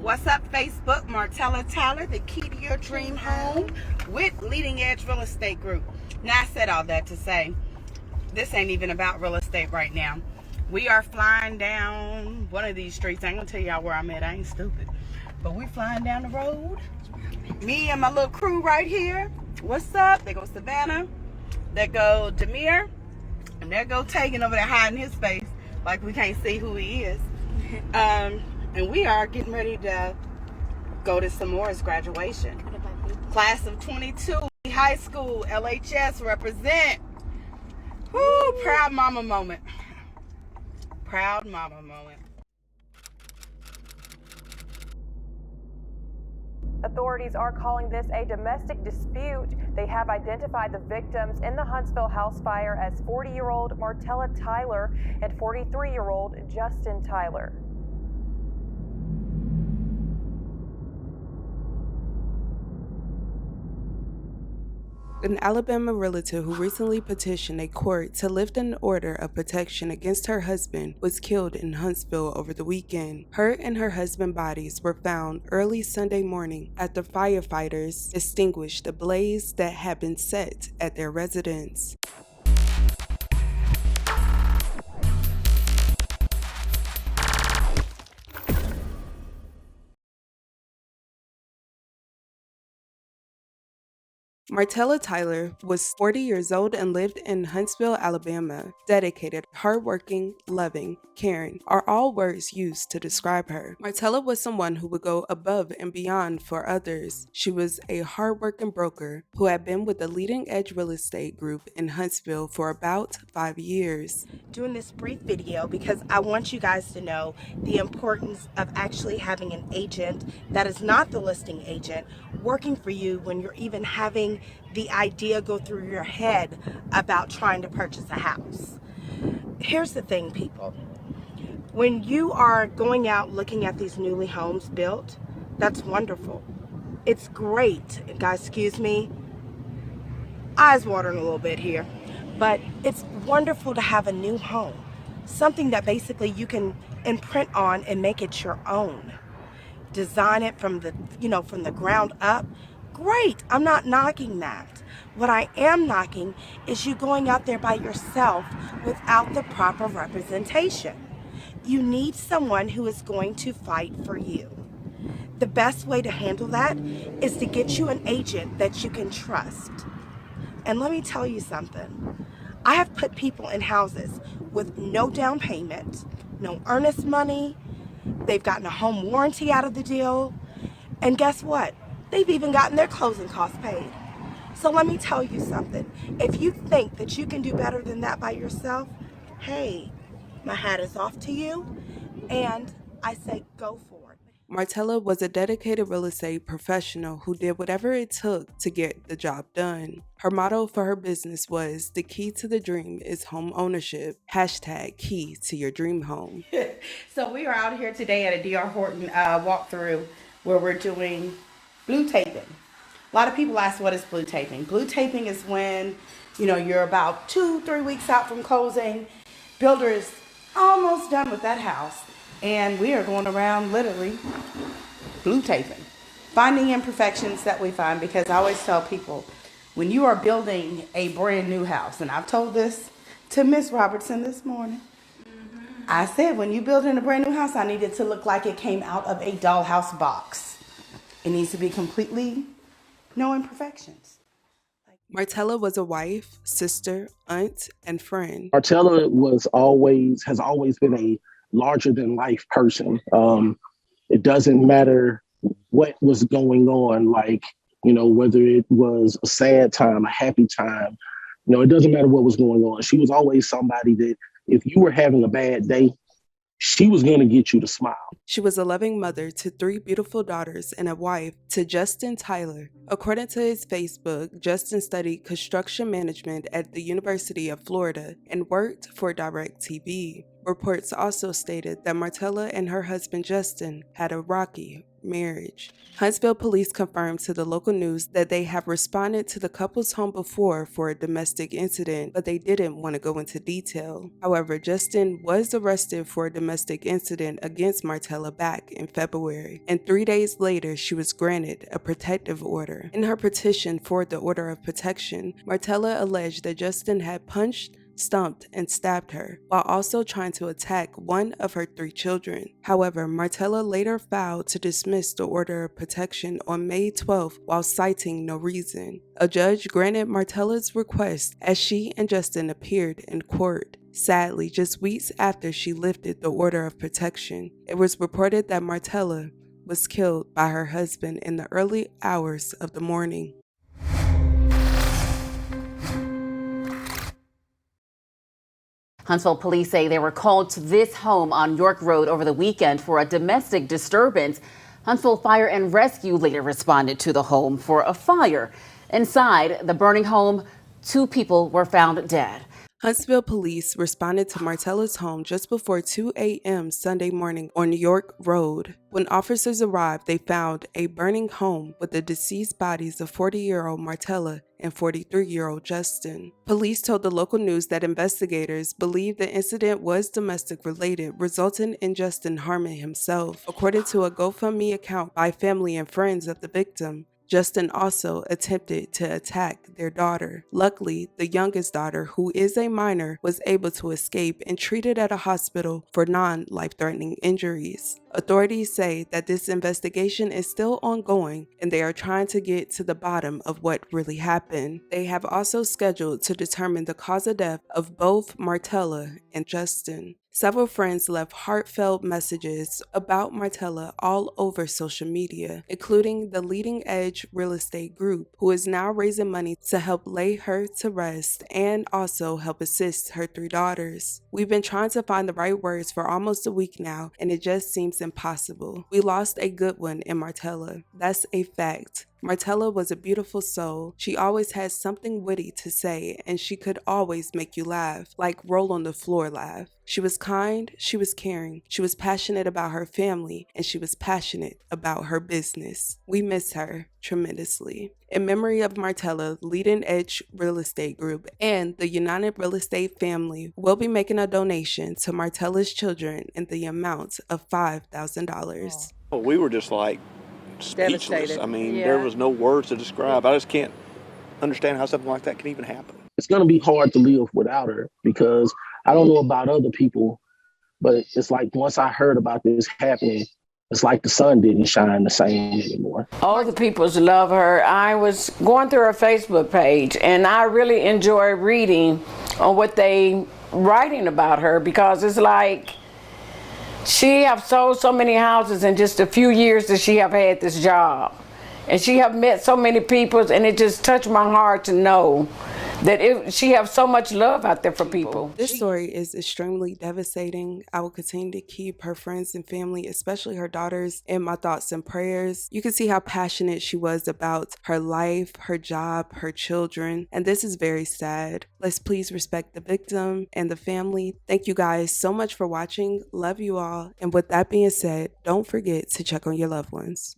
What's up, Facebook? Martella Tyler, the key to your dream home with Leading Edge Real Estate Group. Now, I said all that to say, this ain't even about real estate right now. We are flying down one of these streets. I ain't gonna tell y'all where I'm at. I ain't stupid. But we flying down the road. Me and my little crew right here. What's up? There goes Savannah. There go Demir. And there go Tegan over there hiding his face like we can't see who he is. And we are getting ready to go to Samora's graduation. Class of 22, high school, LHS represent. Woo, proud mama moment. Proud mama moment. Authorities are calling this a domestic dispute. They have identified the victims in the Huntsville house fire as 40-year-old Martella Tyler and 43-year-old Justin Tyler. An Alabama realtor who recently petitioned a court to lift an order of protection against her husband was killed in Huntsville over the weekend. Her and her husband's bodies were found early Sunday morning after firefighters extinguished a blaze that had been set at their residence. Martella Tyler was 40 years old and lived in Huntsville, Alabama. Dedicated, hardworking, loving, caring are all words used to describe her. Martella was someone who would go above and beyond for others. She was a hardworking broker who had been with the Leading Edge Real Estate Group in Huntsville for about 5 years. Doing this brief video because I want you guys to know the importance of actually having an agent that is not the listing agent working for you when you're even having the idea go through your head about trying to purchase a house. Here's the thing, people. When you are going out looking at these newly homes built, that's wonderful. It's great. Guys, excuse me. Eyes watering a little bit here. But it's wonderful to have a new home. Something that basically you can imprint on and make it your own. Design it from the ground up. Great, I'm not knocking that. What I am knocking is you going out there by yourself without the proper representation. You need someone who is going to fight for you. The best way to handle that is to get you an agent that you can trust. And let me tell you something. I have put people in houses with no down payment, no earnest money. They've gotten a home warranty out of the deal. And guess what? They've even gotten their closing costs paid. So let me tell you something. If you think that you can do better than that by yourself, hey, my hat is off to you. And I say go for it. Martella was a dedicated real estate professional who did whatever it took to get the job done. Her motto for her business was, "The key to the dream is home ownership. # key to your dream home." So we are out here today at a D.R. Horton walkthrough where we're doing blue taping. A lot of people ask, what is blue taping? Blue taping is when, you're about 2-3 weeks out from closing. Builder is almost done with that house. And we are going around literally blue taping, finding imperfections that we find, because I always tell people, when you are building a brand new house, and I've told this to Miss Robertson this morning, I said, when you build in a brand new house, I need it to look like it came out of a dollhouse box. It needs to be completely no imperfections. Martella was a wife, sister, aunt, and friend. Martella has always been a larger than life person. It doesn't matter what was going on, whether it was a sad time, a happy time, it doesn't matter what was going on. She was always somebody that if you were having a bad day, she was going to get you to smile. She was a loving mother to 3 beautiful daughters and a wife to Justin Tyler. According to his Facebook, Justin studied construction management at the University of Florida and worked for DirecTV. Reports also stated that Martella and her husband Justin had a rocky marriage. Huntsville police confirmed to the local news that they have responded to the couple's home before for a domestic incident, but they didn't want to go into detail. However, Justin was arrested for a domestic incident against Martella back in February, and 3 days later she was granted a protective order. In her petition for the order of protection, Martella alleged that Justin had punched, stumped, and stabbed her, while also trying to attack one of her 3 children. However, Martella later filed to dismiss the order of protection on May 12th while citing no reason. A judge granted Martella's request as she and Justin appeared in court. Sadly, just weeks after she lifted the order of protection, it was reported that Martella was killed by her husband in the early hours of the morning. Huntsville police say they were called to this home on York Road over the weekend for a domestic disturbance. Huntsville Fire and Rescue later responded to the home for a fire. Inside the burning home, 2 people were found dead. Huntsville police responded to Martella's home just before 2 a.m. Sunday morning on York Road. When officers arrived, they found a burning home with the deceased bodies of 40-year-old Martella and 43-year-old Justin. Police told the local news that investigators believe the incident was domestic related, resulting in Justin harming himself. According to a GoFundMe account by family and friends of the victim, Justin also attempted to attack their daughter. Luckily, the youngest daughter, who is a minor, was able to escape and treated at a hospital for non-life-threatening injuries. Authorities say that this investigation is still ongoing and they are trying to get to the bottom of what really happened. They have also scheduled to determine the cause of death of both Martella and Justin. Several friends left heartfelt messages about Martella all over social media, including the Leading Edge Real Estate Group, who is now raising money to help lay her to rest and also help assist her 3 daughters. We've been trying to find the right words for almost a week now, and it just seems impossible. We lost a good one in Martella. That's a fact. Martella was a beautiful soul. She always had something witty to say, and she could always make you laugh, like roll on the floor laugh. She was kind, she was caring, she was passionate about her family, and she was passionate about her business. We miss her tremendously. In memory of Martella, Leading Edge Real Estate Group and the United Real Estate family will be making a donation to Martella's children in the amount of $5,000. Well, we were just like speechless. Devastated. I mean, Yeah. there was no words to describe. I just can't understand how something like that can even happen. It's going to be hard to live without her because I don't know about other people, but it's like once I heard about this happening, it's like the sun didn't shine the same anymore. All the peoples love her. I was going through her Facebook page and I really enjoy reading on what they writing about her because it's like she have sold so many houses in just a few years that she have had this job. And she have met so many people, and it just touched my heart to know that she have so much love out there for people. This story is extremely devastating. I will continue to keep her friends and family, especially her daughters, in my thoughts and prayers. You can see how passionate she was about her life, her job, her children, and this is very sad. Let's please respect the victim and the family. Thank you guys so much for watching. Love you all. And with that being said, don't forget to check on your loved ones.